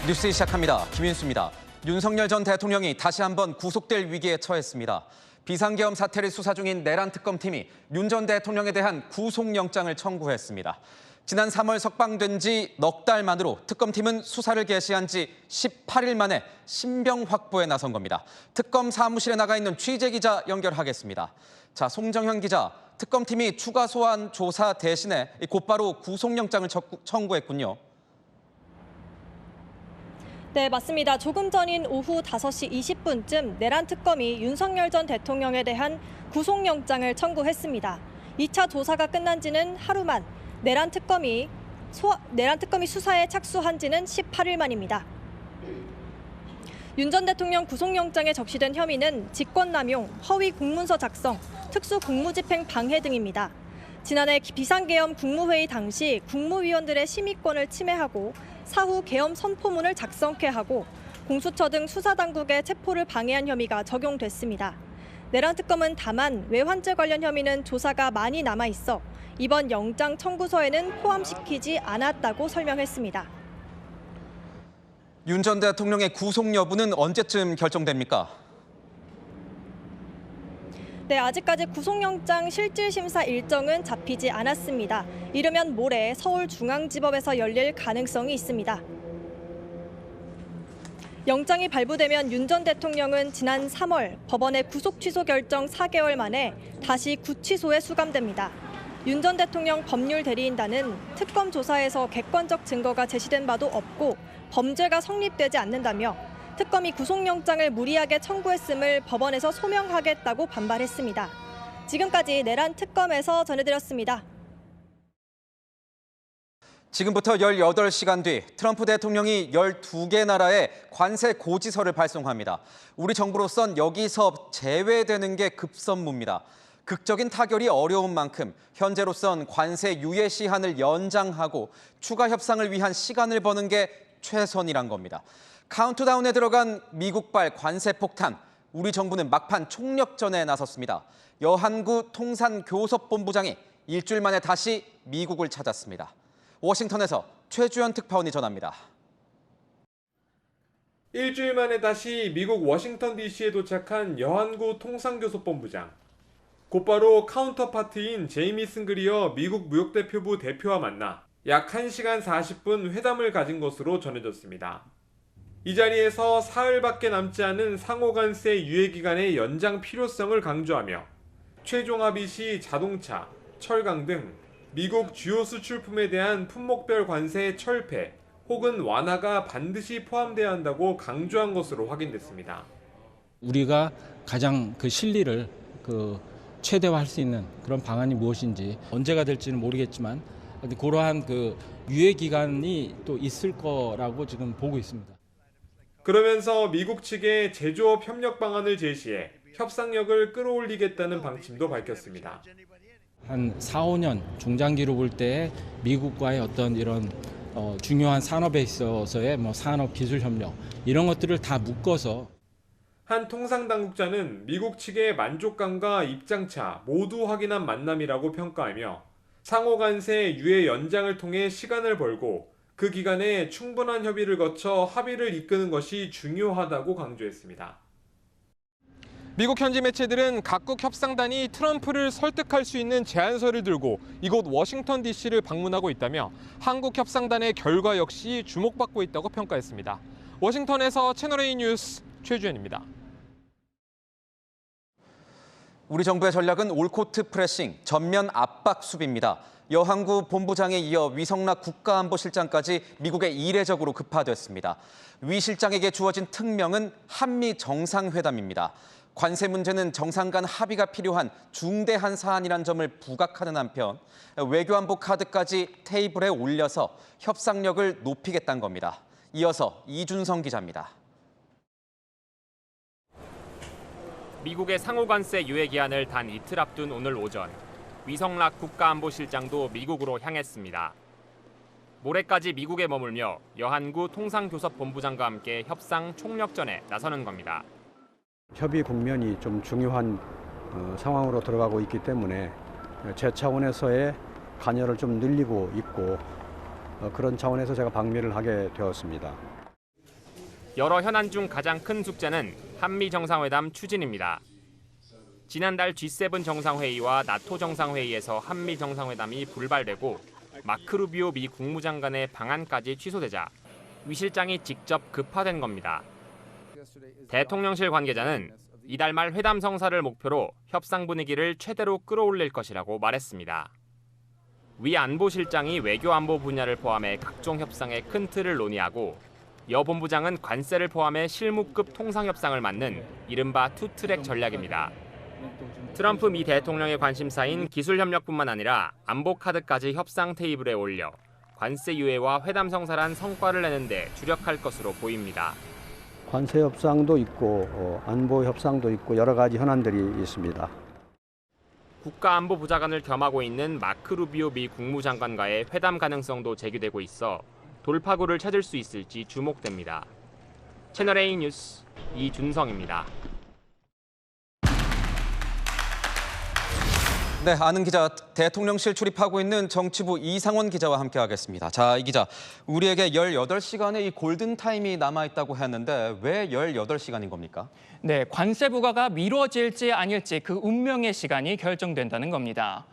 뉴스 시작합니다. 김윤수입니다. 윤석열 전 대통령이 다시 한번 구속될 위기에 처했습니다. 비상계엄 사태를 수사 중인 내란 특검팀이 윤 전 대통령에 대한 구속영장을 청구했습니다. 지난 3월 석방된 지 넉 달 만으로 특검팀은 수사를 개시한 지 18일 만에 신병 확보에 나선 겁니다. 특검 사무실에 나가 있는 취재기자 연결하겠습니다. 자, 송정현 기자, 특검팀이 추가 소환 조사 대신에 곧바로 구속영장을 청구했군요. 네, 맞습니다. 조금 전인 오후 5시 20분쯤 내란 특검이 윤석열 전 대통령에 대한 구속영장을 청구했습니다. 2차 조사가 끝난 지는 하루만, 내란 특검이 수사에 착수한 지는 18일 만입니다. 윤 전 대통령 구속영장에 적시된 혐의는 직권남용, 허위 공문서 작성, 특수공무집행 방해 등입니다. 지난해 비상계엄 국무회의 당시 국무위원들의 심의권을 침해하고 사후 계엄 선포문을 작성케 하고 공수처 등 수사당국의 체포를 방해한 혐의가 적용됐습니다. 내란 특검은 다만 외환죄 관련 혐의는 조사가 많이 남아있어 이번 영장 청구서에는 포함시키지 않았다고 설명했습니다. 윤 전 대통령의 구속 여부는 언제쯤 결정됩니까? 네, 아직까지 구속영장 실질심사 일정은 잡히지 않았습니다. 이르면 모레 서울중앙지법에서 열릴 가능성이 있습니다. 영장이 발부되면 윤 전 대통령은 지난 3월 법원의 구속 취소 결정 4개월 만에 다시 구치소에 수감됩니다. 윤 전 대통령 법률 대리인단은 특검 조사에서 객관적 증거가 제시된 바도 없고 범죄가 성립되지 않는다며 특검이 구속영장을 무리하게 청구했음을 법원에서 소명하겠다고 반발했습니다. 지금까지 내란 특검에서 전해드렸습니다. 지금부터 18시간 뒤 트럼프 대통령이 12개 나라에 관세 고지서를 발송합니다. 우리 정부로선 여기서 제외되는 게 급선무입니다. 극적인 타결이 어려운 만큼 현재로선 관세 유예 시한을 연장하고 추가 협상을 위한 시간을 버는 게 최선이란 겁니다. 카운트다운에 들어간 미국발 관세 폭탄, 우리 정부는 막판 총력전에 나섰습니다. 여한구 통상교섭본부장이 일주일 만에 다시 미국을 찾았습니다. 워싱턴에서 최주연 특파원이 전합니다. 일주일 만에 다시 미국 워싱턴 DC에 도착한 여한구 통상교섭본부장. 곧바로 카운터파트인 제이미슨 그리어 미국 무역대표부 대표와 만나 약 1시간 40분 회담을 가진 것으로 전해졌습니다. 이 자리에서 사흘밖에 남지 않은 상호관세 유예기간의 연장 필요성을 강조하며 최종 합의 시 자동차, 철강 등 미국 주요 수출품에 대한 품목별 관세 철폐 혹은 완화가 반드시 포함돼야 한다고 강조한 것으로 확인됐습니다. 우리가 가장 실리를 최대화할 수 있는 그런 방안이 무엇인지 언제가 될지는 모르겠지만 그러한 유예 기간이 또 있을 거라고 지금 보고 있습니다. 그러면서 미국 측에 제조업 협력 방안을 제시해 협상력을 끌어올리겠다는 방침도 밝혔습니다. 한 4, 5년 중장기로 볼 때 미국과의 어떤 이런 중요한 산업에 있어서의 산업 기술 협력 이런 것들을 다 묶어서 한 통상당국자는 미국 측의 만족감과 입장차 모두 확인한 만남이라고 평가하며 상호관세 유예 연장을 통해 시간을 벌고 그 기간에 충분한 협의를 거쳐 합의를 이끄는 것이 중요하다고 강조했습니다. 미국 현지 매체들은 각국 협상단이 트럼프를 설득할 수 있는 제안서를 들고 이곳 워싱턴 DC를 방문하고 있다며 한국 협상단의 결과 역시 주목받고 있다고 평가했습니다. 워싱턴에서 채널A 뉴스 최주현입니다. 우리 정부의 전략은 올코트 프레싱, 전면 압박 수비입니다. 여한구 본부장에 이어 위성락 국가안보실장까지 미국에 이례적으로 급파됐습니다. 위 실장에게 주어진 특명은 한미 정상회담입니다. 관세 문제는 정상 간 합의가 필요한 중대한 사안이란 점을 부각하는 한편 외교안보 카드까지 테이블에 올려서 협상력을 높이겠다는 겁니다. 이어서 이준성 기자입니다. 미국의 상호관세 유예 기한을 단 이틀 앞둔 오늘 오전, 위성락 국가안보실장도 미국으로 향했습니다. 모레까지 미국에 머물며 여한구 통상교섭본부장과 함께 협상 총력전에 나서는 겁니다. 협의 국면이 좀 중요한 상황으로 들어가고 있기 때문에 제 차원에서의 관여를 좀 늘리고 있고 그런 차원에서 제가 방미를 하게 되었습니다. 여러 현안 중 가장 큰 숙제는 한미 정상회담 추진입니다. 지난달 G7 정상회의와 나토 정상회의에서 한미 정상회담이 불발되고 마크 루비오 미 국무장관의 방한까지 취소되자 위 실장이 직접 급파된 겁니다. 대통령실 관계자는 이달 말 회담 성사를 목표로 협상 분위기를 최대로 끌어올릴 것이라고 말했습니다. 위 안보실장이 외교안보 분야를 포함해 각종 협상의 큰 틀을 논의하고 여 본부장은 관세를 포함해 실무급 통상협상을 맡는 이른바 투트랙 전략입니다. 트럼프 미 대통령의 관심사인 기술협력뿐만 아니라 안보 카드까지 협상 테이블에 올려 관세 유예와 회담 성사란 성과를 내는 데 주력할 것으로 보입니다. 관세 협상도 있고 안보 협상도 있고 여러 가지 현안들이 있습니다. 국가안보부장관을 겸하고 있는 마크 루비오 미 국무장관과의 회담 가능성도 제기되고 있어 돌파구를 찾을 수 있을지 주목됩니다. 채널A 뉴스 이준성입니다. 네, 아는 기자, 대통령실 출입하고 있는 정치부 이상원 기자와 함께하겠습니다. 자, 이 기자, 우리에게 18시간의 이 골든타임이 남아있다고 했는데 왜 18시간인 겁니까? 네, 관세 부과가 미뤄질지 아닐지 그 운명의 시간이 결정된다는 겁니다.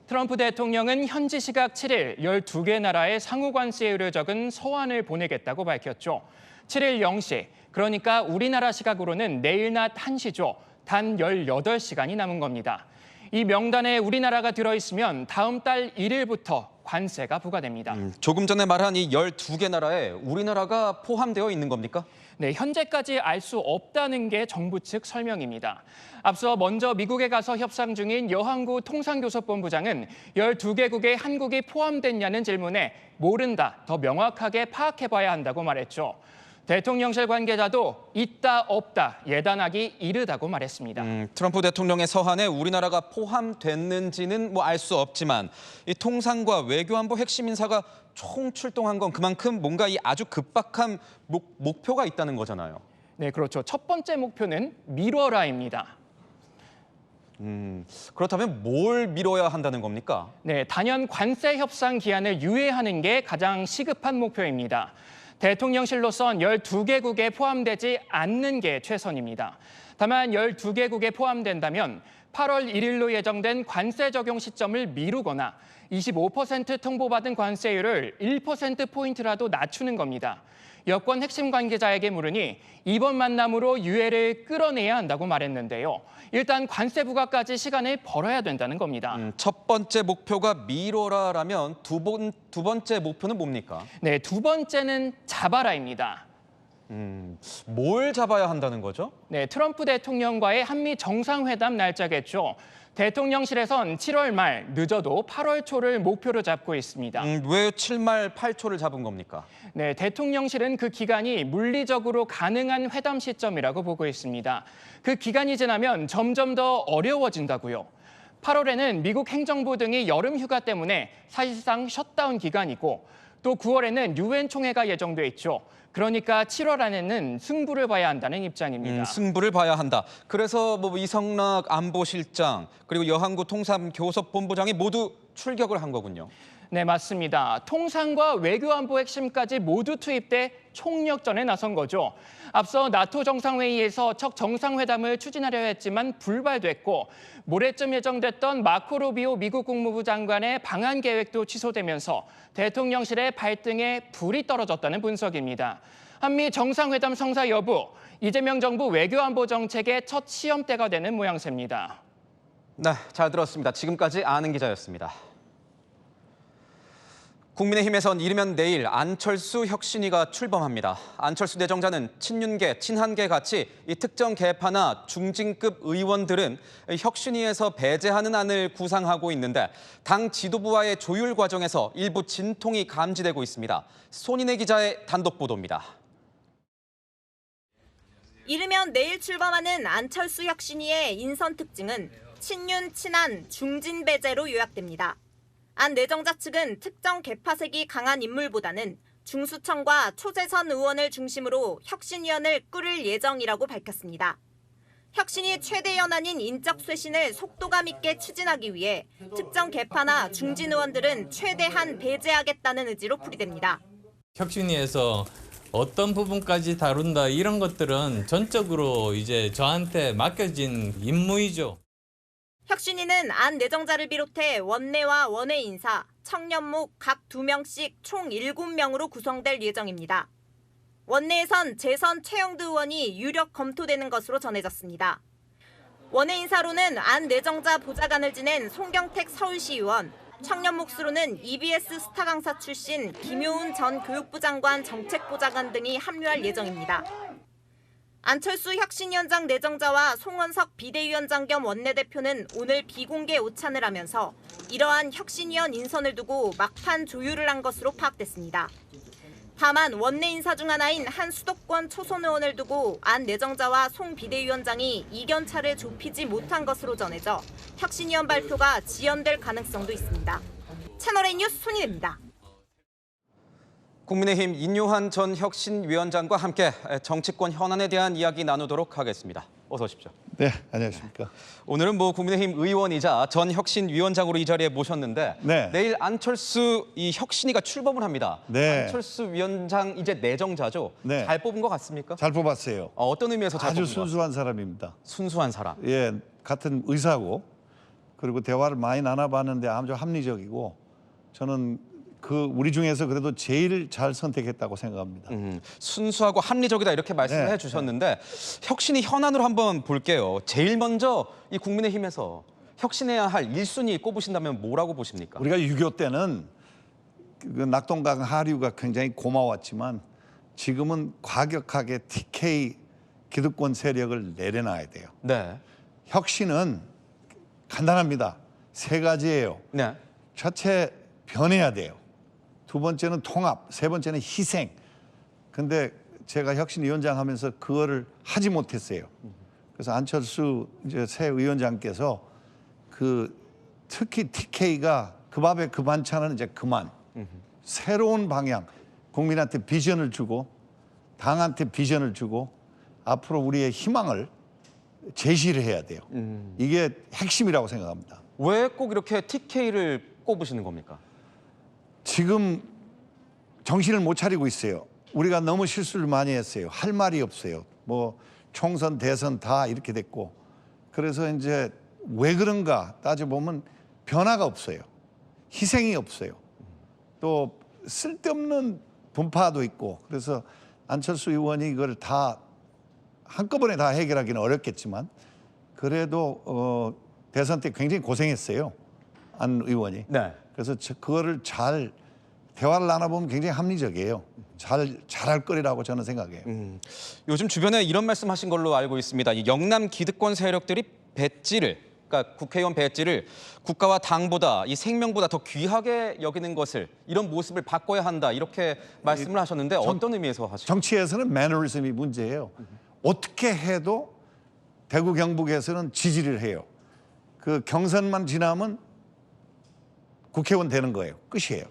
트럼프 대통령은 현지 시각 7일 12개 나라의 상호 관세율을 적은 서한을 보내겠다고 밝혔죠. 7일 0시, 그러니까 우리나라 시각으로는 내일 낮 1시죠. 단 18시간이 남은 겁니다. 이 명단에 우리나라가 들어있으면 다음 달 1일부터 관세가 부과됩니다. 조금 전에 말한 이 12개 나라에 우리나라가 포함되어 있는 겁니까? 네, 현재까지 알 수 없다는 게 정부 측 설명입니다. 앞서 먼저 미국에 가서 협상 중인 여한구 통상교섭본부장은 12개국에 한국이 포함됐냐는 질문에 모른다, 더 명확하게 파악해봐야 한다고 말했죠. 대통령실 관계자도 있다 없다 예단하기 이르다고 말했습니다. 트럼프 대통령의 서한에 우리나라가 포함됐는지는 알 수 없지만 이 통상과 외교안보 핵심 인사가 총 출동한 건 그만큼 뭔가 이 아주 급박한 목표가 있다는 거잖아요. 네, 그렇죠. 첫 번째 목표는 미뤄라입니다. 그렇다면 뭘 미뤄야 한다는 겁니까? 네, 단연 관세 협상 기한을 유예하는 게 가장 시급한 목표입니다. 대통령실로선 12개국에 포함되지 않는 게 최선입니다. 다만 12개국에 포함된다면 8월 1일로 예정된 관세 적용 시점을 미루거나 25% 통보받은 관세율을 1%포인트라도 낮추는 겁니다. 여권 핵심 관계자에게 물으니 이번 만남으로 유예를 끌어내야 한다고 말했는데요. 일단 관세 부과까지 시간을 벌어야 된다는 겁니다. 첫 번째 목표가 미뤄라라면 두 번째 목표는 뭡니까? 네, 두 번째는 잡아라입니다. 뭘 잡아야 한다는 거죠? 네, 트럼프 대통령과의 한미 정상회담 날짜겠죠. 대통령실에선 7월 말, 늦어도 8월 초를 목표로 잡고 있습니다. 왜 7말 8초를 잡은 겁니까? 네, 대통령실은 그 기간이 물리적으로 가능한 회담 시점이라고 보고 있습니다. 그 기간이 지나면 점점 더 어려워진다고요. 8월에는 미국 행정부 등이 여름 휴가 때문에 사실상 셧다운 기간이고 또 9월에는 유엔 총회가 예정돼 있죠. 그러니까 7월 안에는 승부를 봐야 한다는 입장입니다. 승부를 봐야 한다. 그래서 이성락 안보실장 그리고 여한구 통상교섭본부장이 모두 출격을 한 거군요. 네, 맞습니다. 통상과 외교안보 핵심까지 모두 투입돼 총력전에 나선 거죠. 앞서 나토 정상회의에서 첫 정상회담을 추진하려 했지만 불발됐고 모레쯤 예정됐던 마코 루비오 미국 국무부 장관의 방한 계획도 취소되면서 대통령실의 발등에 불이 떨어졌다는 분석입니다. 한미 정상회담 성사 여부, 이재명 정부 외교안보 정책의 첫 시험대가 되는 모양새입니다. 네, 잘 들었습니다. 지금까지 아는 기자였습니다. 국민의힘에선 이르면 내일 안철수 혁신위가 출범합니다. 안철수 내정자는 친윤계, 친한계 같이 이 특정 계파나 중진급 의원들은 혁신위에서 배제하는 안을 구상하고 있는데 당 지도부와의 조율 과정에서 일부 진통이 감지되고 있습니다. 손인혜 기자의 단독 보도입니다. 이르면 내일 출범하는 안철수 혁신위의 인선 특징은 친윤, 친한, 중진 배제로 요약됩니다. 안 내정자 측은 특정 계파색이 강한 인물보다는 중수청과 초재선 의원을 중심으로 혁신위원을 꾸릴 예정이라고 밝혔습니다. 혁신이 최대 연안인 인적 쇄신을 속도감 있게 추진하기 위해 특정 계파나 중진 의원들은 최대한 배제하겠다는 의지로 풀이됩니다. 혁신위에서 어떤 부분까지 다룬다 이런 것들은 전적으로 이제 저한테 맡겨진 임무이죠. 혁신위는 안 내정자를 비롯해 원내와 원외 인사, 청년목 각 2명씩 총 7명으로 구성될 예정입니다. 원내에선 재선 최영두 의원이 유력 검토되는 것으로 전해졌습니다. 원외 인사로는 안 내정자 보좌관을 지낸 송경택 서울시 의원, 청년 몫으로는 EBS 스타 강사 출신 김효은 전 교육부 장관 정책보좌관 등이 합류할 예정입니다. 안철수 혁신위원장 내정자와 송원석 비대위원장 겸 원내대표는 오늘 비공개 오찬을 하면서 이러한 혁신위원 인선을 두고 막판 조율을 한 것으로 파악됐습니다. 다만 원내 인사 중 하나인 한 수도권 초선 의원을 두고 안 내정자와 송 비대위원장이 이견차를 좁히지 못한 것으로 전해져 혁신위원 발표가 지연될 가능성도 있습니다. 채널A 뉴스 손희래입니다. 국민의힘 인요한 전 혁신위원장과 함께 정치권 현안에 대한 이야기 나누도록 하겠습니다. 어서 오십시오. 네, 안녕하십니까. 오늘은 국민의힘 의원이자 전 혁신위원장으로 이 자리에 모셨는데 네. 내일 안철수 이 혁신위가 출범을 합니다. 네. 안철수 위원장 이제 내정자죠. 네. 잘 뽑은 것 같습니까? 잘 뽑았어요. 어떤 의미에서 잘 아주 뽑은 것 같습니까? 순수한 사람입니다. 순수한 사람. 예, 같은 의사고 그리고 대화를 많이 나눠봤는데 아주 합리적이고 저는 우리 중에서 그래도 제일 잘 선택했다고 생각합니다. 순수하고 합리적이다 이렇게 말씀을 네. 해주셨는데 혁신이 현안으로 한번 볼게요. 제일 먼저 이 국민의힘에서 혁신해야 할 1순위 꼽으신다면 뭐라고 보십니까? 우리가 6.25 때는 그 낙동강 하류가 굉장히 고마웠지만 지금은 과격하게 TK 기득권 세력을 내려놔야 돼요. 네. 혁신은 간단합니다. 3가지예요. 네. 첫째, 변해야 돼요. 두 번째는 통합, 세 번째는 희생. 근데 제가 혁신위원장 하면서 그거를 하지 못했어요. 그래서 안철수 이제 새 위원장께서 특히 TK가 그 밥에 그 반찬은 이제 그만. 새로운 방향, 국민한테 비전을 주고 당한테 비전을 주고 앞으로 우리의 희망을 제시를 해야 돼요. 이게 핵심이라고 생각합니다. 왜 꼭 이렇게 TK를 꼽으시는 겁니까? 지금 정신을 못 차리고 있어요. 우리가 너무 실수를 많이 했어요. 할 말이 없어요. 총선, 대선 다 이렇게 됐고. 그래서 이제 왜 그런가 따져보면 변화가 없어요. 희생이 없어요. 또 쓸데없는 분파도 있고. 그래서 안철수 의원이 이걸 다 한꺼번에 다 해결하기는 어렵겠지만 그래도 대선 때 굉장히 고생했어요. 안 의원이. 네. 그래서 그거를 잘 대화를 나눠보면 굉장히 합리적이에요. 잘할 거리라고 저는 생각해요. 요즘 주변에 이런 말씀하신 걸로 알고 있습니다. 이 영남 기득권 세력들이 그러니까 국회의원 배지를 국가와 당보다 이 생명보다 더 귀하게 여기는 것을 이런 모습을 바꿔야 한다 이렇게 말씀을 하셨는데 어떤 의미에서 하시죠? 정치에서는 매너리즘이 문제예요. 어떻게 해도 대구 경북에서는 지지를 해요. 그 경선만 지나면 국회의원 되는 거예요. 끝이에요.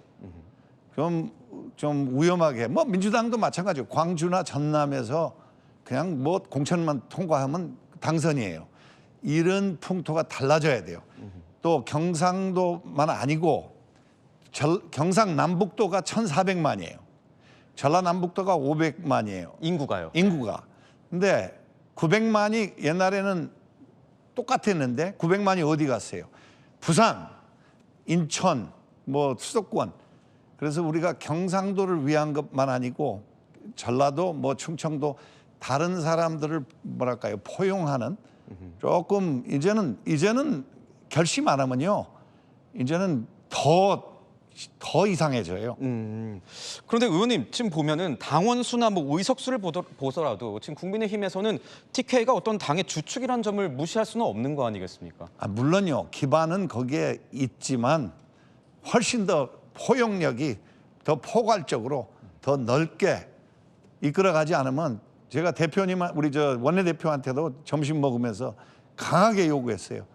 좀 위험하게 민주당도 마찬가지고 광주나 전남에서 그냥 공천만 통과하면 당선이에요. 이런 풍토가 달라져야 돼요. 또 경상도만 아니고 경상남북도가 1,400만이에요. 전라남북도가 500만이에요. 인구가요? 인구가. 근데 900만이 옛날에는 똑같았는데 900만이 어디 갔어요? 부산, 인천, 수도권. 그래서 우리가 경상도를 위한 것만 아니고 전라도, 충청도 다른 사람들을 포용하는 조금 이제는 결심 안 하면요. 이제는 더 이상해져요. 그런데 의원님 지금 보면은 당원 수나 의석수를 보더라도 지금 국민의힘에서는 TK가 어떤 당의 주축이라는 점을 무시할 수는 없는 거 아니겠습니까? 물론요. 기반은 거기에 있지만 훨씬 더 포용력이 더 포괄적으로 더 넓게 이끌어가지 않으면 제가 대표님 우리 원내대표한테도 점심 먹으면서 강하게 요구했어요.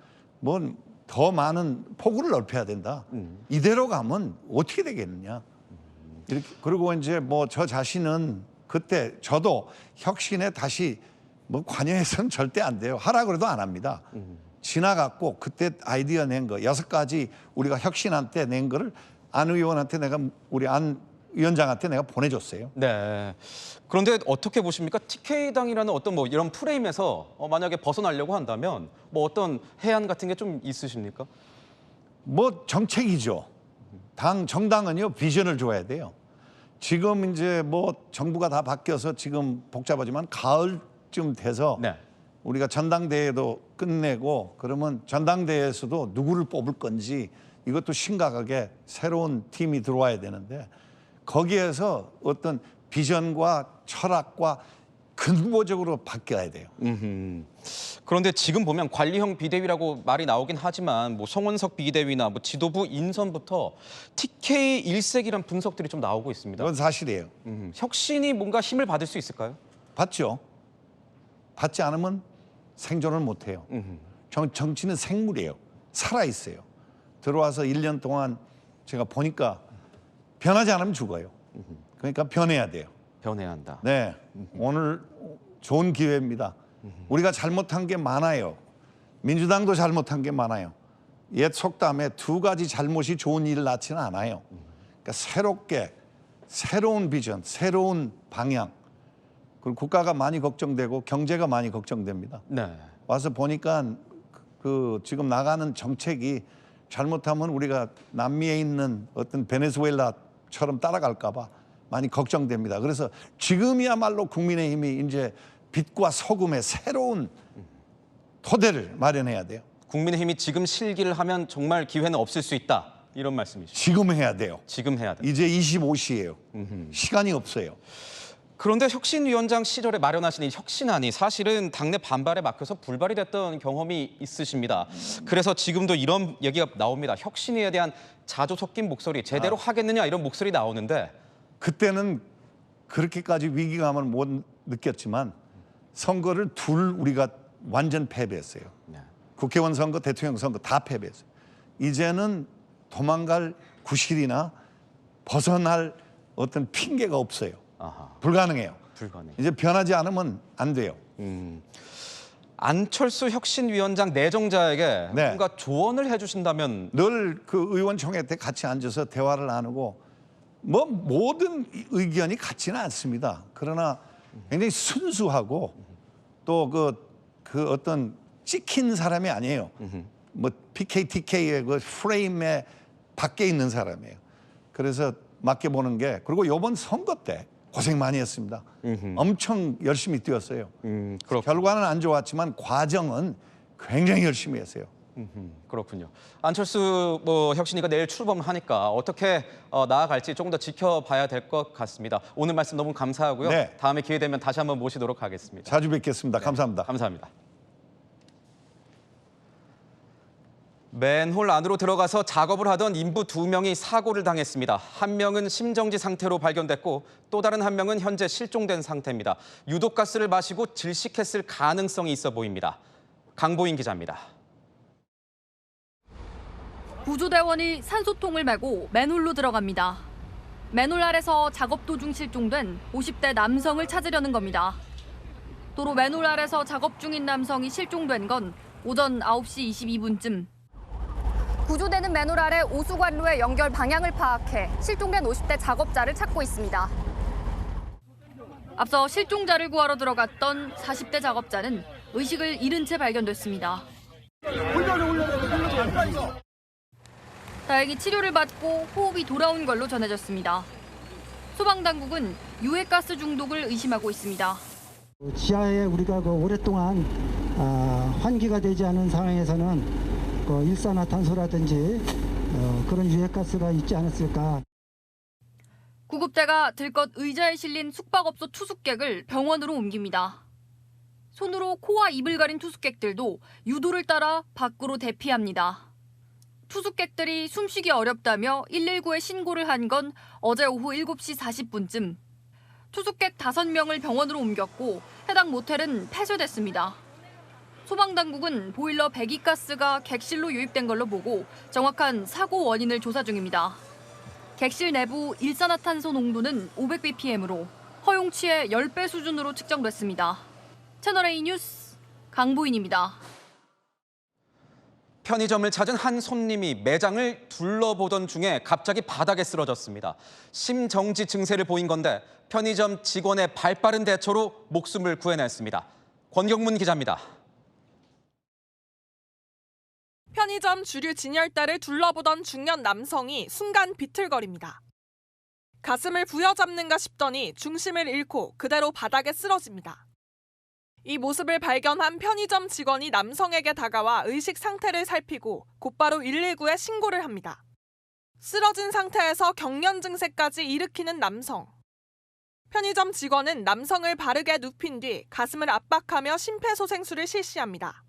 더 많은 폭을 넓혀야 된다. 이대로 가면 어떻게 되겠느냐. 이렇게 그리고 이제 저 자신은 그때 저도 혁신에 다시 관여해서는 절대 안 돼요. 하라 그래도 안 합니다. 지나갔고 그때 아이디어 낸 거 6가지 우리가 혁신한테 낸 거를 안 의원한테 내가 우리 안 위원장한테 내가 보내줬어요. 네. 그런데 어떻게 보십니까? TK당이라는 어떤 뭐 이런 프레임에서 만약에 벗어나려고 한다면 뭐 어떤 해안 같은 게 좀 있으십니까? 뭐 정책이죠. 정당은요 비전을 줘야 돼요. 지금 이제 뭐 정부가 다 바뀌어서 지금 복잡하지만 가을쯤 돼서 네. 우리가 전당대회도 끝내고 그러면 전당대회에서도 누구를 뽑을 건지 이것도 심각하게 새로운 팀이 들어와야 되는데 거기에서 어떤 비전과 철학과 근본적으로 바뀌어야 돼요. 그런데 지금 보면 관리형 비대위라고 말이 나오긴 하지만 뭐 송원석 비대위나 뭐 지도부 인선부터 TK 일색이란 분석들이 좀 나오고 있습니다. 그건 사실이에요. 혁신이 뭔가 힘을 받을 수 있을까요? 받죠. 받지 않으면 생존을 못해요. 정치는 생물이에요. 살아있어요. 들어와서 1년 동안 제가 보니까 변하지 않으면 죽어요. 그러니까 변해야 돼요. 변해야 한다. 네, 오늘 좋은 기회입니다. 우리가 잘못한 게 많아요. 민주당도 잘못한 게 많아요. 옛 속담에 두 가지 잘못이 좋은 일을 낳지는 않아요. 그러니까 새롭게 새로운 비전, 새로운 방향. 그리고 국가가 많이 걱정되고 경제가 많이 걱정됩니다. 네. 와서 보니까 그 지금 나가는 정책이 잘못하면 우리가 남미에 있는 어떤 베네수엘라처럼 따라갈까 봐 많이 걱정됩니다. 그래서 지금이야말로 국민의힘이 이제 빛과 소금의 새로운 토대를 마련해야 돼요. 국민의힘이 지금 실기를 하면 정말 기회는 없을 수 있다. 이런 말씀이시죠? 지금 해야 돼요. 지금 해야 돼. 이제 25시예요. 시간이 없어요. 그런데 혁신위원장 시절에 마련하신 이 혁신안이 사실은 당내 반발에 막혀서 불발이 됐던 경험이 있으십니다. 그래서 지금도 이런 얘기가 나옵니다. 혁신위에 대한 자조 섞인 목소리, 제대로 하겠느냐 이런 목소리 나오는데 그때는 그렇게까지 위기감을 못 느꼈지만 선거를 우리가 완전 패배했어요. 국회의원 선거, 대통령 선거 다 패배했어요. 이제는 도망갈 구실이나 벗어날 어떤 핑계가 없어요. 불가능해요. 이제 변하지 않으면 안 돼요. 안철수 혁신위원장 내정자에게 네. 뭔가 조언을 해주신다면 늘 그 의원총회 때 같이 앉아서 대화를 나누고 뭐 모든 의견이 같지는 않습니다. 그러나 굉장히 순수하고 또 그 어떤 찍힌 사람이 아니에요. 뭐 PKTK의 그 프레임에 밖에 있는 사람이에요. 그래서 맡겨보는 게 그리고 이번 선거 때 고생 많이 했습니다. 엄청 열심히 뛰었어요. 결과는 안 좋았지만 과정은 굉장히 열심히 했어요. 그렇군요. 안철수 혁신위가 내일 출범하니까 어떻게 나아갈지 조금 더 지켜봐야 될 것 같습니다. 오늘 말씀 너무 감사하고요. 네. 다음에 기회 되면 다시 한번 모시도록 하겠습니다. 자주 뵙겠습니다. 네, 감사합니다. 감사합니다. 맨홀 안으로 들어가서 작업을 하던 인부 2명이 사고를 당했습니다. 한 명은 심정지 상태로 발견됐고 또 다른 한 명은 현재 실종된 상태입니다. 유독가스를 마시고 질식했을 가능성이 있어 보입니다. 강보인 기자입니다. 구조대원이 산소통을 메고 맨홀로 들어갑니다. 맨홀 아래서 작업 도중 실종된 50대 남성을 찾으려는 겁니다. 도로 맨홀 아래서 작업 중인 남성이 실종된 건 오전 9시 22분쯤. 구조대는 맨홀 아래 오수관로의 연결 방향을 파악해 실종된 50대 작업자를 찾고 있습니다. 앞서 실종자를 구하러 들어갔던 40대 작업자는 의식을 잃은 채 발견됐습니다. 다행히 치료를 받고 호흡이 돌아온 걸로 전해졌습니다. 소방당국은 유해가스 중독을 의심하고 있습니다. 지하에 우리가 오랫동안 환기가 되지 않은 상황에서는 일산화탄소라든지 그런 유해가스가 있지 않았을까. 구급대가 들것 의자에 실린 숙박업소 투숙객을 병원으로 옮깁니다. 손으로 코와 입을 가린 투숙객들도 유도를 따라 밖으로 대피합니다. 투숙객들이 숨쉬기 어렵다며 119에 신고를 한 건 어제 오후 7시 40분쯤. 투숙객 5명을 병원으로 옮겼고 해당 모텔은 폐쇄됐습니다. 소방당국은 보일러 배기가스가 객실로 유입된 걸로 보고 정확한 사고 원인을 조사 중입니다. 객실 내부 일산화탄소 농도는 500bpm으로 허용치의 10배 수준으로 측정됐습니다. 채널A 뉴스 강보인입니다. 편의점을 찾은 한 손님이 매장을 둘러보던 중에 갑자기 바닥에 쓰러졌습니다. 심정지 증세를 보인 건데 편의점 직원의 발빠른 대처로 목숨을 구해냈습니다. 권경문 기자입니다. 편의점 주류 진열대를 둘러보던 중년 남성이 순간 비틀거립니다. 가슴을 부여잡는가 싶더니 중심을 잃고 그대로 바닥에 쓰러집니다. 이 모습을 발견한 편의점 직원이 남성에게 다가와 의식 상태를 살피고 곧바로 119에 신고를 합니다. 쓰러진 상태에서 경련 증세까지 일으키는 남성. 편의점 직원은 남성을 바르게 눕힌 뒤 가슴을 압박하며 심폐소생술을 실시합니다.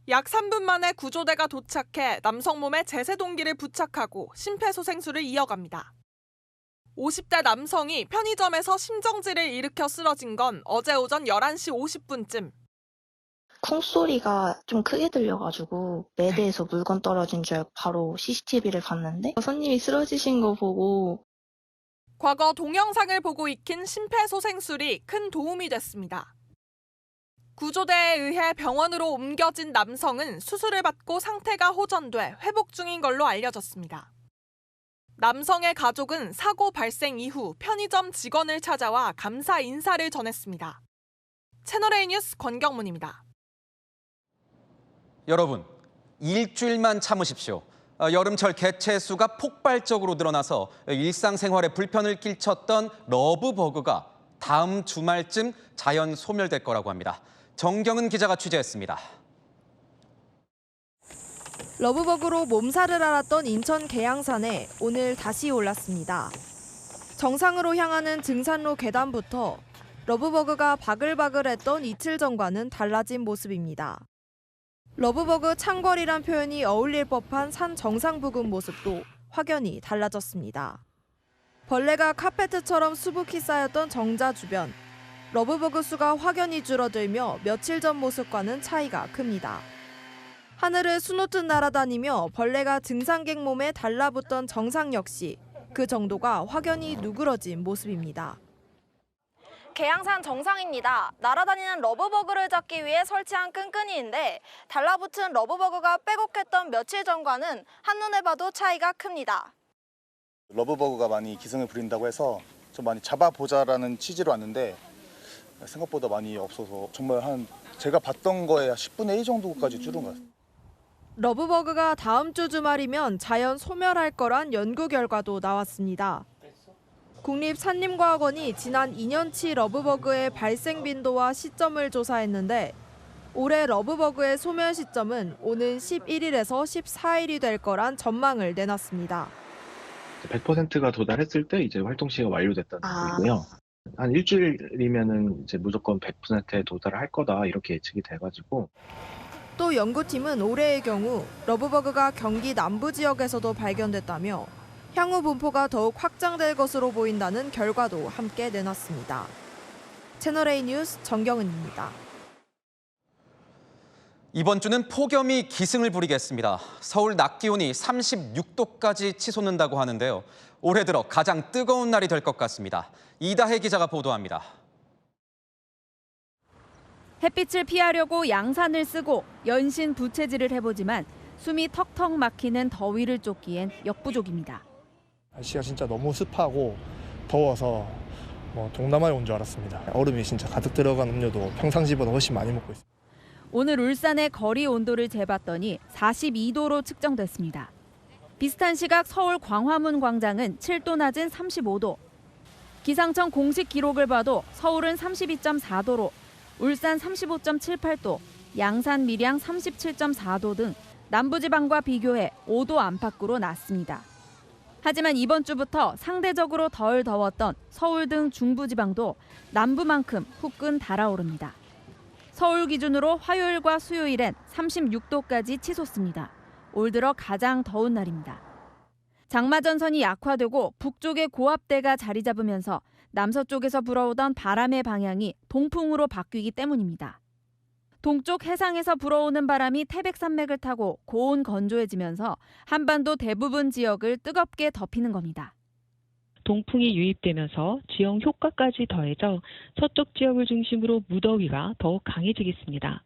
약 3분 만에 구조대가 도착해 남성 몸에 제세동기를 부착하고 심폐소생술을 이어갑니다. 50대 남성이 편의점에서 심정지를 일으켜 쓰러진 건 어제 오전 11시 50분쯤. 쿵소리가 좀 크게 들려가지고 매대에서 물건 떨어진 줄 알고 바로 CCTV를 봤는데 손님이 쓰러지신 거 보고 과거 동영상을 보고 익힌 심폐소생술이 큰 도움이 됐습니다. 구조대에 의해 병원으로 옮겨진 남성은 수술을 받고 상태가 호전돼 회복 중인 걸로 알려졌습니다. 남성의 가족은 사고 발생 이후 편의점 직원을 찾아와 감사 인사를 전했습니다. 채널A 뉴스 권경문입니다. 여러분, 일주일만 참으십시오. 여름철 개체수가 폭발적으로 늘어나서 일상생활에 불편을 끼쳤던 러브버그가 다음 주말쯤 자연 소멸될 거라고 합니다. 정경은 기자가 취재했습니다. 러브버그로 몸살을 앓았던 인천 계양산에 오늘 다시 올랐습니다. 정상으로 향하는 등산로 계단부터 러브버그가 바글바글했던 이틀 전과는 달라진 모습입니다. 러브버그 창궐이란 표현이 어울릴 법한 산 정상 부근 모습도 확연히 달라졌습니다. 벌레가 카페트처럼 수북히 쌓였던 정자 주변, 러브버그 수가 확연히 줄어들며 며칠 전 모습과는 차이가 큽니다. 하늘을 수놓듯 날아다니며 벌레가 등산객 몸에 달라붙던 정상 역시 그 정도가 확연히 누그러진 모습입니다. 계양산 정상입니다. 날아다니는 러브버그를 잡기 위해 설치한 끈끈이인데 달라붙은 러브버그가 빼곡했던 며칠 전과는 한눈에 봐도 차이가 큽니다. 러브버그가 많이 기승을 부린다고 해서 좀 많이 잡아보자라는 취지로 왔는데 생각보다 많이 없어서 정말 제가 봤던 거에 10분의 1 정도까지 줄은 것 같아요. 러브버그가 다음 주 주말이면 자연 소멸할 거란 연구 결과도 나왔습니다. 국립산림과학원이 지난 2년치 러브버그의 발생 빈도와 시점을 조사했는데 올해 러브버그의 소멸 시점은 오는 11일에서 14일이 될 거란 전망을 내놨습니다. 100%가 도달했을 때 이제 활동 시기가 완료됐다는 거고요. 한 일주일이면은 이제 무조건 100%에 도달할 거다 이렇게 예측이 돼가지고. 또 연구팀은 올해의 경우 러브버그가 경기 남부 지역에서도 발견됐다며 향후 분포가 더욱 확장될 것으로 보인다는 결과도 함께 내놨습니다. 채널A 뉴스 정경은입니다. 이번 주는 폭염이 기승을 부리겠습니다. 서울 낮 기온이 36도까지 치솟는다고 하는데요. 올해 들어 가장 뜨거운 날이 될 것 같습니다. 이다혜 기자가 보도합니다. 햇빛을 피하려고 양산을 쓰고 연신 부채질을 해보지만 숨이 턱턱 막히는 더위를 쫓기엔 역부족입니다. 날씨가 진짜 너무 습하고 더워서 동남아에 온 줄 알았습니다. 얼음이 진짜 가득 들어간 음료도 평상시보다 훨씬 많이 먹고 있습니다. 오늘 울산의 거리 온도를 재봤더니 42도로 측정됐습니다. 비슷한 시각 서울 광화문 광장은 7도 낮은 35도. 기상청 공식 기록을 봐도 서울은 32.4도로 울산 35.78도, 양산 밀양 37.4도 등 남부지방과 비교해 5도 안팎으로 낮습니다. 하지만 이번 주부터 상대적으로 덜 더웠던 서울 등 중부지방도 남부만큼 후끈 달아오릅니다. 서울 기준으로 화요일과 수요일엔 36도까지 치솟습니다. 올 들어 가장 더운 날입니다. 장마전선이 약화되고 북쪽의 고압대가 자리 잡으면서 남서쪽에서 불어오던 바람의 방향이 동풍으로 바뀌기 때문입니다. 동쪽 해상에서 불어오는 바람이 태백산맥을 타고 고온 건조해지면서 한반도 대부분 지역을 뜨겁게 덮이는 겁니다. 동풍이 유입되면서 지형 효과까지 더해져 서쪽 지역을 중심으로 무더위가 더욱 강해지겠습니다.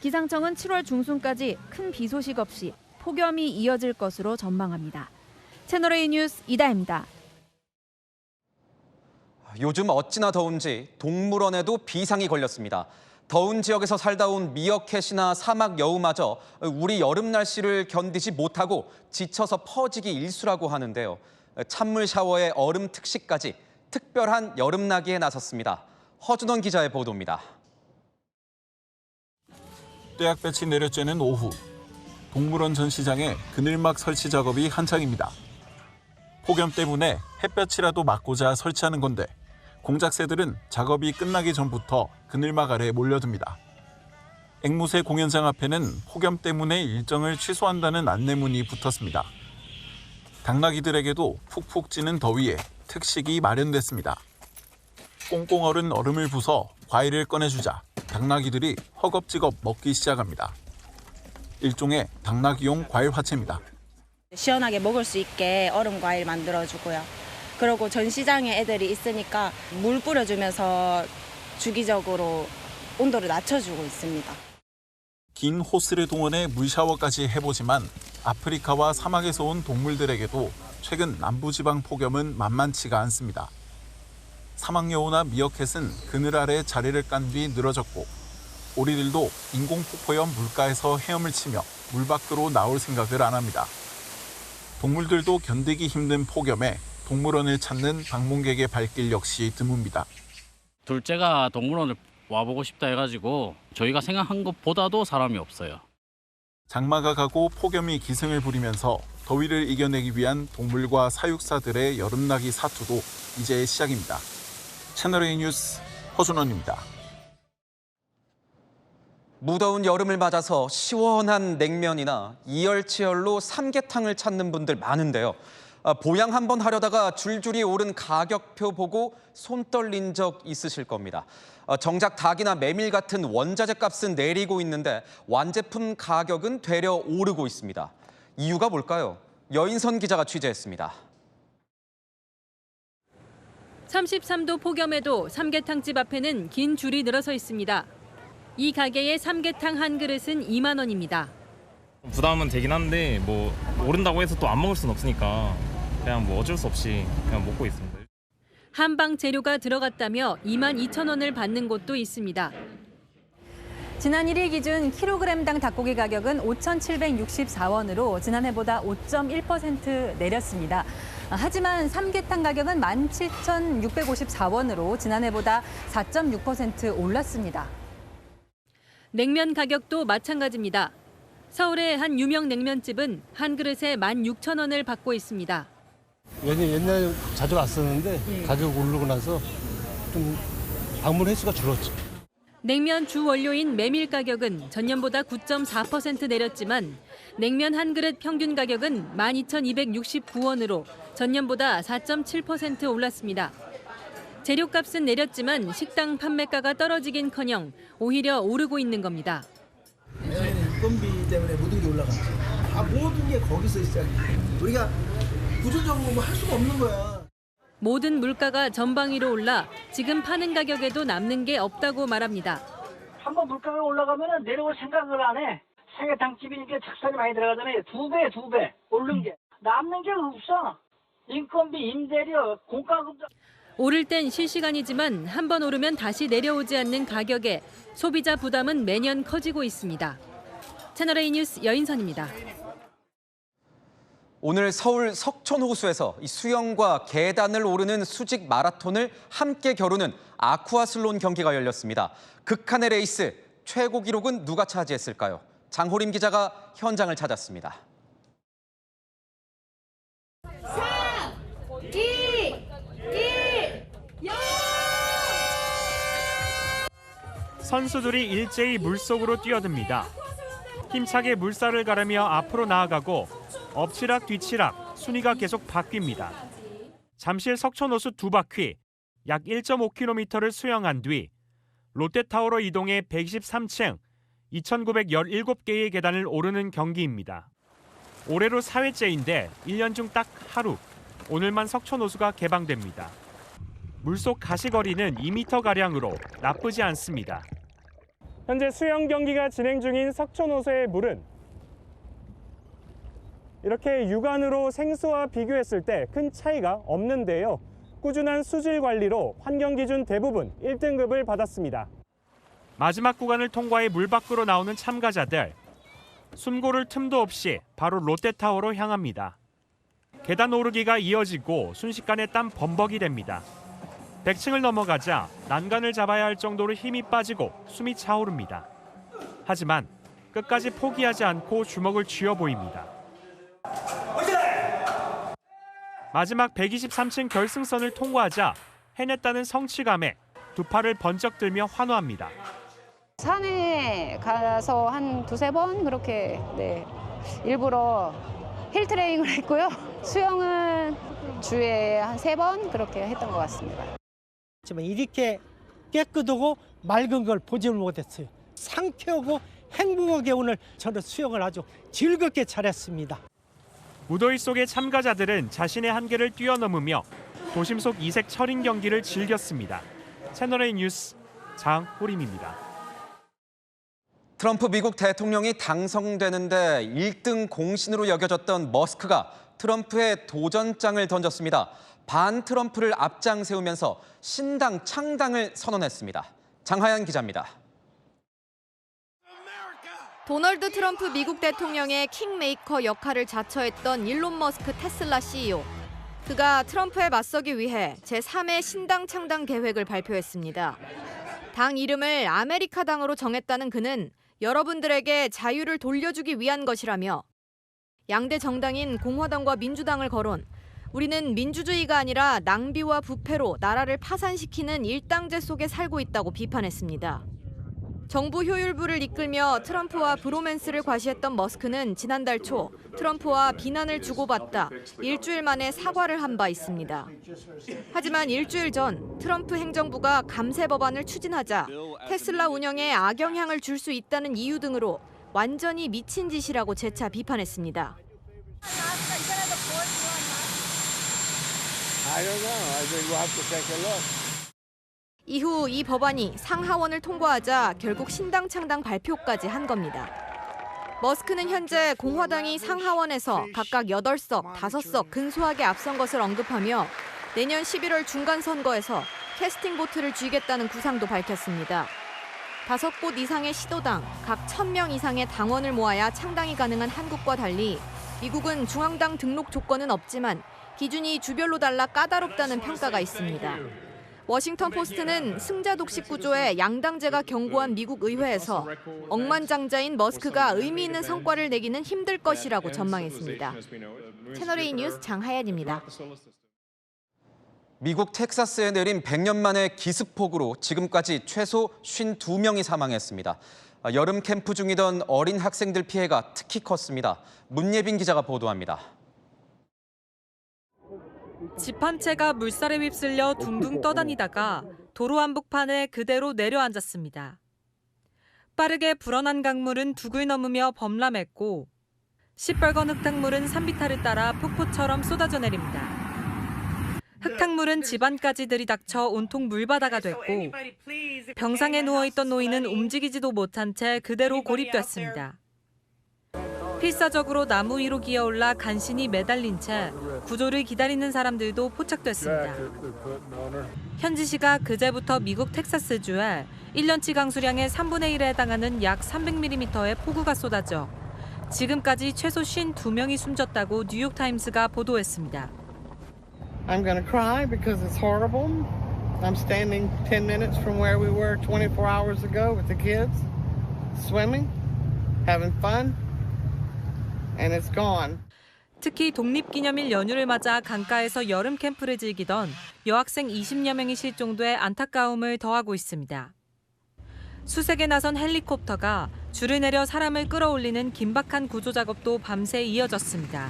기상청은 7월 중순까지 큰 비 소식 없이 폭염이 이어질 것으로 전망합니다. 채널A 뉴스 이다혜입니다. 요즘 어찌나 더운지 동물원에도 비상이 걸렸습니다. 더운 지역에서 살다 온 미어캣이나 사막 여우마저 우리 여름 날씨를 견디지 못하고 지쳐서 퍼지기 일쑤라고 하는데요. 찬물 샤워에 얼음 특식까지 특별한 여름나기에 나섰습니다. 허준원 기자의 보도입니다. 떼약볕이 내려쬐는 오후, 동물원 전시장에 그늘막 설치 작업이 한창입니다. 폭염 때문에 햇볕이라도 맞고자 설치하는 건데 공작새들은 작업이 끝나기 전부터 그늘막 아래 몰려듭니다. 앵무새 공연장 앞에는 폭염 때문에 일정을 취소한다는 안내문이 붙었습니다. 당나귀들에게도 푹푹 찌는 더위에 특식이 마련됐습니다. 꽁꽁 얼은 얼음을 부숴 과일을 꺼내주자 당나귀들이 허겁지겁 먹기 시작합니다. 일종의 당나귀용 과일 화채입니다. 시원하게 먹을 수 있게 얼음 과일 만들어주고요. 그리고 전시장에 애들이 있으니까 물 뿌려주면서 주기적으로 온도를 낮춰주고 있습니다. 긴 호스를 동원해 물샤워까지 해보지만 아프리카와 사막에서 온 동물들에게도 최근 남부지방 폭염은 만만치가 않습니다. 사막여우나 미어캣은 그늘 아래 자리를 깐 뒤 늘어졌고 오리들도 인공폭포염 물가에서 헤엄을 치며 물 밖으로 나올 생각을 안 합니다. 동물들도 견디기 힘든 폭염에 동물원을 찾는 방문객의 발길 역시 드뭅니다. 둘째가 동물원을 와보고 싶다 해가지고 저희가 생각한 것보다도 사람이 없어요. 장마가 가고 폭염이 기승을 부리면서 더위를 이겨내기 위한 동물과 사육사들의 여름나기 사투도 이제 시작입니다. 채널A 뉴스 허준원입니다. 무더운 여름을 맞아서 시원한 냉면이나 이열치열로 삼계탕을 찾는 분들 많은데요. 보양 한번 하려다가 줄줄이 오른 가격표 보고 손 떨린 적 있으실 겁니다. 정작 닭이나 메밀 같은 원자재 값은 내리고 있는데 완제품 가격은 되려 오르고 있습니다. 이유가 뭘까요? 여인선 기자가 취재했습니다. 33도 폭염에도 삼계탕집 앞에는 긴 줄이 늘어서 있습니다. 이 가게의 삼계탕 한 그릇은 2만 원입니다. 부담은 되긴 한데 뭐 오른다고 해서 또 안 먹을 순 없으니까 그냥 뭐 어쩔 수 없이 그냥 먹고 있습니다. 한방 재료가 들어갔다며 2만 2천 원을 받는 곳도 있습니다. 지난 1일 기준 킬로그램당 닭고기 가격은 5,764원으로 지난해보다 5.1% 내렸습니다. 하지만 삼계탕 가격은 17,654원으로 지난해보다 4.6% 올랐습니다. 냉면 가격도 마찬가지입니다. 서울의 한 유명 냉면집은 한 그릇에 16,000원을 받고 있습니다. 옛날에 자주 왔었는데 가격 오르고 나서 좀 방문 횟수가 줄었죠. 냉면 주 원료인 메밀 가격은 전년보다 9.4% 내렸지만 냉면 한 그릇 평균 가격은 12,269원으로 전년보다 4.7% 올랐습니다. 재료값은 내렸지만 식당 판매가가 떨어지긴커녕 오히려 오르고 있는 겁니다. 인건비 때문에 모든 게 올라갔지. 다 모든 게 거기서 시작해. 우리가 구조적으로 뭐 할 수가 없는 거야. 모든 물가가 전방위로 올라 지금 파는 가격에도 남는 게 없다고 말합니다. 한번 물가가 올라가면 내려올 생각을 안 해. 삼계탕집이니까 착산이 많이 들어가잖아요. 두 배 오른 게. 남는 게 없어. 인건비, 임대료, 공과금. 오를 땐 실시간이지만 한 번 오르면 다시 내려오지 않는 가격에 소비자 부담은 매년 커지고 있습니다. 채널A 뉴스 여인선입니다. 오늘 서울 석촌호수에서 수영과 계단을 오르는 수직 마라톤을 함께 겨루는 아쿠아슬론 경기가 열렸습니다. 극한의 레이스, 최고 기록은 누가 차지했을까요? 장호림 기자가 현장을 찾았습니다. 3, 2, 1, 0! 선수들이 일제히 물속으로 뛰어듭니다. 힘차게 물살을 가르며 앞으로 나아가고 엎치락 뒤치락 순위가 계속 바뀝니다. 잠실 석촌호수 2바퀴 약 1.5km를 수영한 뒤 롯데타워로 이동해 123층 2,917개의 계단을 오르는 경기입니다. 올해로 4회째인데 1년 중 딱 하루, 오늘만 석촌호수가 개방됩니다. 물속 가시거리는 2m가량으로 나쁘지 않습니다. 현재 수영 경기가 진행 중인 석촌호수의 물은 이렇게 육안으로 생수와 비교했을 때 큰 차이가 없는데요. 꾸준한 수질 관리로 환경 기준 대부분 1등급을 받았습니다. 마지막 구간을 통과해 물 밖으로 나오는 참가자들. 숨고를 틈도 없이 바로 롯데타워로 향합니다. 계단 오르기가 이어지고 순식간에 땀 범벅이 됩니다. 100층을 넘어가자 난간을 잡아야 할 정도로 힘이 빠지고 숨이 차오릅니다. 하지만 끝까지 포기하지 않고 주먹을 쥐어 보입니다. 마지막 123층 결승선을 통과하자 해냈다는 성취감에 두 팔을 번쩍 들며 환호합니다. 산에 가서 한 두세 번 그렇게 일부러 힐 트레이닝을 했고요. 수영은 주에 한 3번 그렇게 했던 것 같습니다. 하지만 이렇게 깨끗하고 맑은 걸 보지를 못했어요. 상쾌하고 행복하게 오늘 저는 수영을 아주 즐겁게 잘했습니다. 무더위 속의 참가자들은 자신의 한계를 뛰어넘으며 도심 속 이색 철인 경기를 즐겼습니다. 채널A 뉴스 장호림입니다. 트럼프 미국 대통령이 당선되는데 1등 공신으로 여겨졌던 머스크가 트럼프의 도전장을 던졌습니다. 반 트럼프를 앞장 세우면서 신당 창당을 선언했습니다. 장하연 기자입니다. 도널드 트럼프 미국 대통령의 킹메이커 역할을 자처했던 일론 머스크 테슬라 CEO. 그가 트럼프에 맞서기 위해 제3의 신당 창당 계획을 발표했습니다. 당 이름을 아메리카당으로 정했다는 그는 여러분들에게 자유를 돌려주기 위한 것이라며 양대 정당인 공화당과 민주당을 거론, 우리는 민주주의가 아니라 낭비와 부패로 나라를 파산시키는 일당제 속에 살고 있다고 비판했습니다. 정부 효율부를 이끌며 트럼프와 브로맨스를 과시했던 머스크는 지난달 초 트럼프와 비난을 주고받다 일주일 만에 사과를 한 바 있습니다. 하지만 일주일 전 트럼프 행정부가 감세 법안을 추진하자 테슬라 운영에 악영향을 줄 수 있다는 이유 등으로 완전히 미친 짓이라고 재차 비판했습니다. 이후 이 법안이 상하원을 통과하자 결국 신당 창당 발표까지 한 겁니다. 머스크는 현재 공화당이 상하원에서 각각 8석, 5석 근소하게 앞선 것을 언급하며 내년 11월 중간선거에서 캐스팅 보트를 쥐겠다는 구상도 밝혔습니다. 5곳 이상의 시도당, 각 1,000명 이상의 당원을 모아야 창당이 가능한 한국과 달리 미국은 중앙당 등록 조건은 없지만 기준이 주별로 달라 까다롭다는 평가가 있습니다. 워싱턴 포스트는 승자 독식 구조에 양당제가 경고한 미국 의회에서 억만장자인 머스크가 의미 있는 성과를 내기는 힘들 것이라고 전망했습니다. 채널A 뉴스 장하연입니다. 미국 텍사스에 내린 100년 만의 기습폭우로 지금까지 최소 52명이 사망했습니다. 여름 캠프 중이던 어린 학생들 피해가 특히 컸습니다. 문예빈 기자가 보도합니다. 집 한 채가 물살에 휩쓸려 둥둥 떠다니다가 도로 한복판에 그대로 내려앉았습니다. 빠르게 불어난 강물은 둑을 넘으며 범람했고 시뻘건 흙탕물은 산비탈을 따라 폭포처럼 쏟아져 내립니다. 흙탕물은 집안까지 들이닥쳐 온통 물바다가 됐고 병상에 누워있던 노인은 움직이지도 못한 채 그대로 고립됐습니다. 필사적으로 나무 위로 기어올라 간신히 매달린 채 구조를 기다리는 사람들도 포착됐습니다. 현지시가 그제부터 미국 텍사스주에 1년치 강수량의 3분의 1에 해당하는 약 300mm의 폭우가 쏟아져 지금까지 최소 52명이 숨졌다고 뉴욕타임스가 보도했습니다. I'm going to cry because it's horrible. I'm standing 10 minutes from where we were 24 hours ago with the kids, swimming, having fun. And it's gone. 특히 독립기념일 연휴를 맞아 강가에서 여름 캠프를 즐기던 여학생 20여 명이 실종돼 안타까움을 더하고 있습니다. 수색에 나선 헬리콥터가 줄을 내려 사람을 끌어올리는 긴박한 구조 작업도 밤새 이어졌습니다.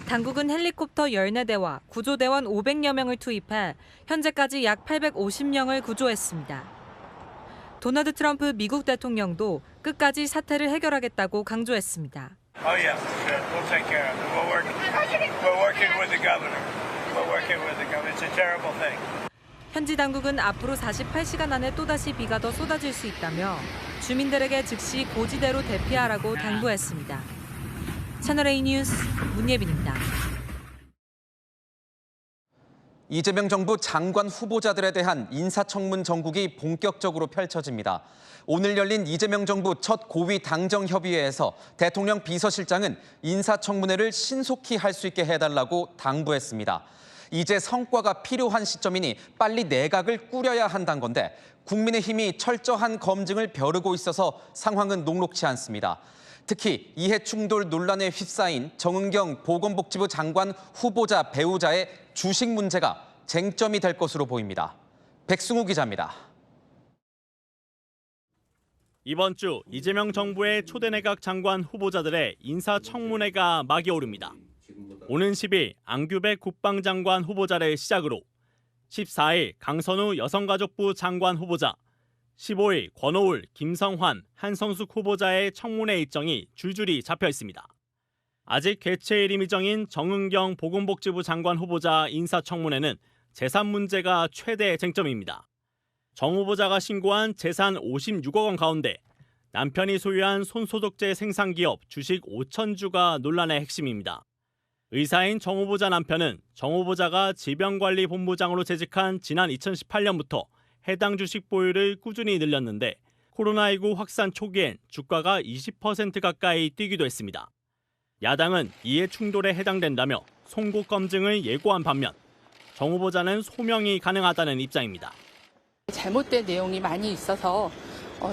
당국은 헬리콥터 14대와 구조대원 500여 명을 투입해 현재까지 약 850명을 구조했습니다. 도널드 트럼프 미국 대통령도 끝까지 사태를 해결하겠다고 강조했습니다. Oh yeah, we'll take care of it. We're working with the governor. It's a terrible thing. 현지 당국은 앞으로 48시간 안에 또다시 비가 더 쏟아질 수 있다며 주민들에게 즉시 고지대로 대피하라고 당부했습니다. 채널A 뉴스 문예빈입니다. 이재명 정부 장관 후보자들에 대한 인사청문 정국이 본격적으로 펼쳐집니다. 오늘 열린 이재명 정부 첫 고위 당정협의회에서 대통령 비서실장은 인사청문회를 신속히 할 수 있게 해달라고 당부했습니다. 이제 성과가 필요한 시점이니 빨리 내각을 꾸려야 한다는 건데 국민의힘이 철저한 검증을 벼르고 있어서 상황은 녹록치 않습니다. 특히 이해충돌 논란에 휩싸인 정은경 보건복지부 장관 후보자 배우자의 주식 문제가 쟁점이 될 것으로 보입니다. 백승우 기자입니다. 이번 주 이재명 정부의 초대 내각 장관 후보자들의 인사청문회가 막이 오릅니다. 오는 10일 안규백 국방장관 후보자를 시작으로 14일 강선우 여성가족부 장관 후보자, 15일 권오울, 김성환, 한성숙 후보자의 청문회 일정이 줄줄이 잡혀 있습니다. 아직 개최일이 미정인 정은경 보건복지부 장관 후보자 인사청문회는 재산 문제가 최대 쟁점입니다. 정 후보자가 신고한 재산 56억 원 가운데 남편이 소유한 손소독제 생산기업 주식 5,000주가 논란의 핵심입니다. 의사인 정 후보자 남편은 정 후보자가 질병관리본부장으로 재직한 지난 2018년부터 해당 주식 보유를 꾸준히 늘렸는데 코로나19 확산 초기엔 주가가 20% 가까이 뛰기도 했습니다. 야당은 이해 충돌에 해당된다며 송곳 검증을 예고한 반면 정 후보자는 소명이 가능하다는 입장입니다. 잘못된 내용이 많이 있어서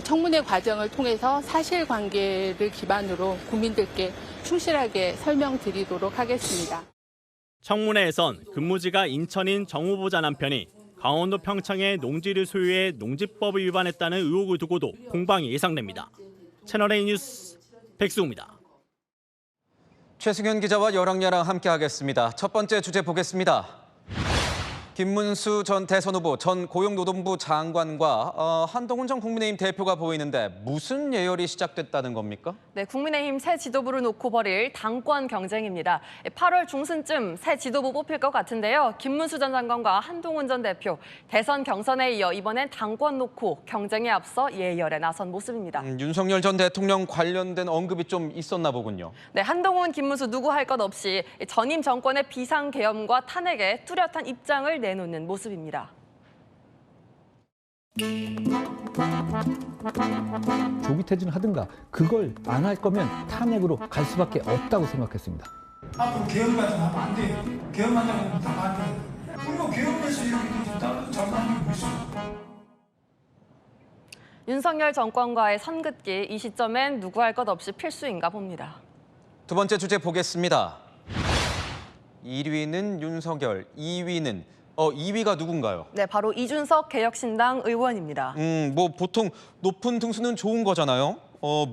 청문회 과정을 통해서 사실관계를 기반으로 국민들께 충실하게 설명드리도록 하겠습니다. 청문회에선 근무지가 인천인 정 후보자 남편이 강원도 평창의 농지를 소유해 농지법을 위반했다는 의혹을 두고도 공방이 예상됩니다. 채널A 뉴스 백승우입니다. 최승현 기자와 여랑야랑 함께하겠습니다. 첫 번째 주제 보겠습니다. 김문수 전 대선 후보, 전 고용노동부 장관과 한동훈 전 국민의힘 대표가 보이는데 무슨 예열이 시작됐다는 겁니까? 네, 국민의힘 새 지도부를 놓고 벌일 당권 경쟁입니다. 8월 중순쯤 새 지도부 뽑힐 것 같은데요. 김문수 전 장관과 한동훈 전 대표, 대선 경선에 이어 이번엔 당권 놓고 경쟁에 앞서 예열에 나선 모습입니다. 윤석열 전 대통령 관련된 언급이 좀 있었나 보군요. 네, 한동훈, 김문수 누구 할 것 없이 전임 정권의 비상계엄과 탄핵에 뚜렷한 입장을 내놓는 모습입니다. 조기 퇴진을 하든가 그걸 안 할 거면 탄핵으로 갈 수밖에 없다고 생각했습니다. 앞으로 계엄 같은 거 하면 안 돼요. 계엄한다고 다 반대해요. 그리고 계엄에서 이렇게 나도 잘못한 게 있어. 윤석열 정권과의 선긋기, 이 시점엔 누구 할 것 없이 필수인가 봅니다. 두 번째 주제 보겠습니다. 1위는 윤석열, 2위는 2위가 누군가요? 네, 바로 이준석 개혁신당 의원입니다. 뭐 보통 높은 등수는 좋은 거잖아요.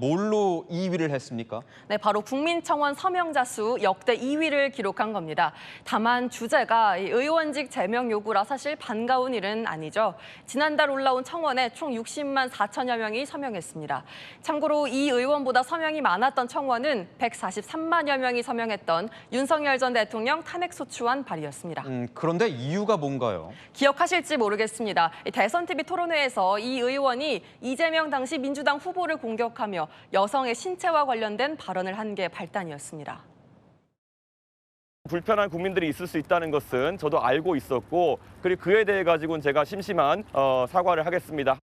뭘로 2위를 했습니까? 네, 바로 국민청원 서명자 수 역대 2위를 기록한 겁니다. 다만 주제가 의원직 제명 요구라 사실 반가운 일은 아니죠. 지난달 올라온 청원에 총 60만 4천여 명이 서명했습니다. 참고로 이 의원보다 서명이 많았던 청원은 143만여 명이 서명했던 윤석열 전 대통령 탄핵소추안 발의였습니다. 그런데 이유가 뭔가요? 기억하실지 모르겠습니다. 대선TV 토론회에서 이 의원이 이재명 당시 민주당 후보를 공격하며 여성의 신체와 관련된 발언을 한 게 발단이었습니다. 불편한 국민들이 있을 수 있다는 것은 저도 알고 있었고 그리고 그에 대해 가지고는 제가 심심한 사과를 하겠습니다.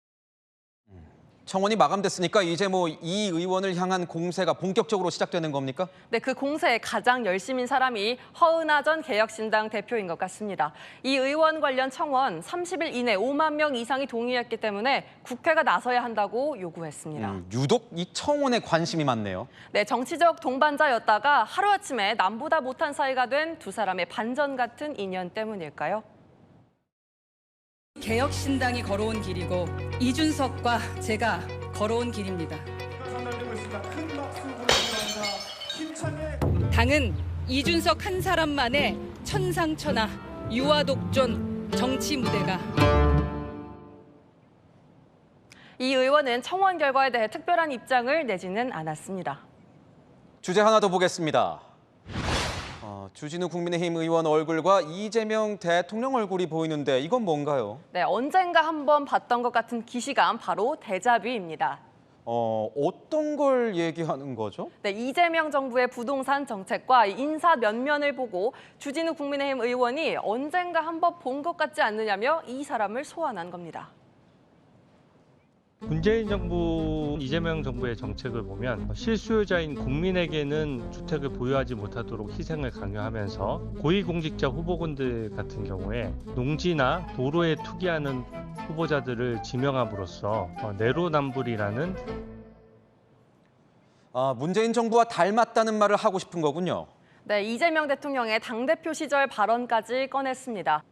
청원이 마감됐으니까 이제 뭐 이 의원을 향한 공세가 본격적으로 시작되는 겁니까? 네, 그 공세에 가장 열심인 사람이 허은하 전 개혁신당 대표인 것 같습니다. 이 의원 관련 청원 30일 이내 5만 명 이상이 동의했기 때문에 국회가 나서야 한다고 요구했습니다. 유독 이 청원에 관심이 많네요. 네, 정치적 동반자였다가 하루아침에 남보다 못한 사이가 된 두 사람의 반전 같은 인연 때문일까요? 개혁신당이 걸어온 길이고 이준석과 제가 걸어온 길입니다. 당은 이준석 한 사람만의 천상천하 유아독존 정치 무대가. 이 의원은 청원 결과에 대해 특별한 입장을 내지는 않았습니다. 주제 하나 더 보겠습니다. 주진우 국민의힘 의원 얼굴과 이재명 대통령 얼굴이 보이는데 이건 뭔가요? 네, 언젠가 한번 봤던 것 같은 기시감, 바로 데자뷰입니다. 어떤 걸 얘기하는 거죠? 네, 이재명 정부의 부동산 정책과 인사 면면을 보고 주진우 국민의힘 의원이 언젠가 한번 본 것 같지 않느냐며 이 사람을 소환한 겁니다. 문재인 정부, 이재명 정부의 정책을 보면 실수요자인 국민에게는 주택을 보유하지 못하도록 희생을 강요하면서 고위공직자 후보군들 같은 경우에 농지나 도로에 투기하는 후보자들을 지명함으로써 내로남불이라는 문재인 정부와 닮았다는 말을 하고 싶은 거군요. 네, 이재명 대통령의 당대표 시절 발언까지 꺼냈습니다.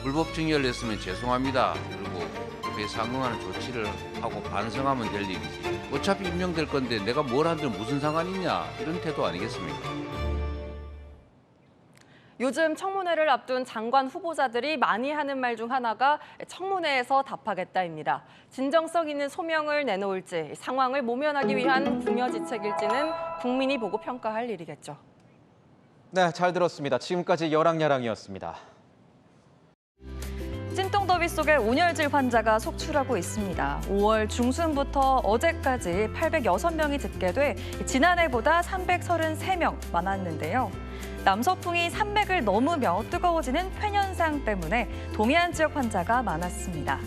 불법 증여를 했으면 죄송합니다. 그리고 그에 상응하는 조치를 하고 반성하면 될 일이지. 어차피 임명될 건데 내가 뭘 하든 무슨 상관이 있냐, 이런 태도 아니겠습니까? 요즘 청문회를 앞둔 장관 후보자들이 많이 하는 말 중 하나가 청문회에서 답하겠다입니다. 진정성 있는 소명을 내놓을지, 상황을 모면하기 위한 궁여지책일지는 국민이 보고 평가할 일이겠죠. 네, 잘 들었습니다. 지금까지 여랑야랑이었습니다. 찜통더위 속에 온열질 환자가 속출하고 있습니다. 5월 중순부터 어제까지 806명이 집계돼 지난해보다 333명 많았는데요. 남서풍이 산맥을 넘으며 뜨거워지는 팬현상 때문에 동해안 지역 환자가 많았습니다.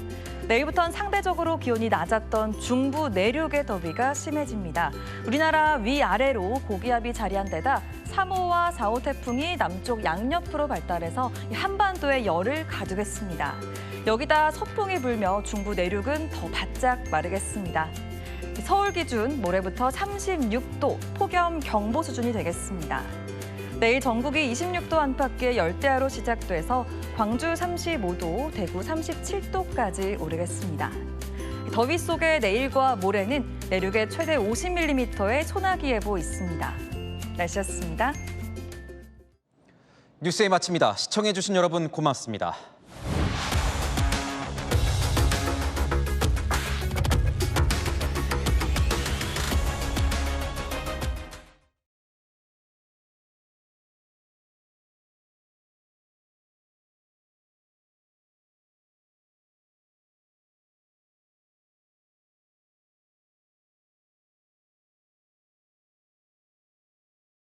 내일부터는 상대적으로 기온이 낮았던 중부 내륙의 더위가 심해집니다. 우리나라 위아래로 고기압이 자리한 데다 3호와 4호 태풍이 남쪽 양옆으로 발달해서 한반도에 열을 가두겠습니다. 여기다 서풍이 불며 중부 내륙은 더 바짝 마르겠습니다. 서울 기준 모레부터 36도, 폭염 경보 수준이 되겠습니다. 내일 전국이 26도 안팎의 열대야로 시작돼서 광주 35도, 대구 37도까지 오르겠습니다. 더위 속에 내일과 모레는 내륙에 최대 50mm의 소나기 예보 있습니다. 날씨였습니다. 뉴스에 마칩니다. 시청해주신 여러분 고맙습니다.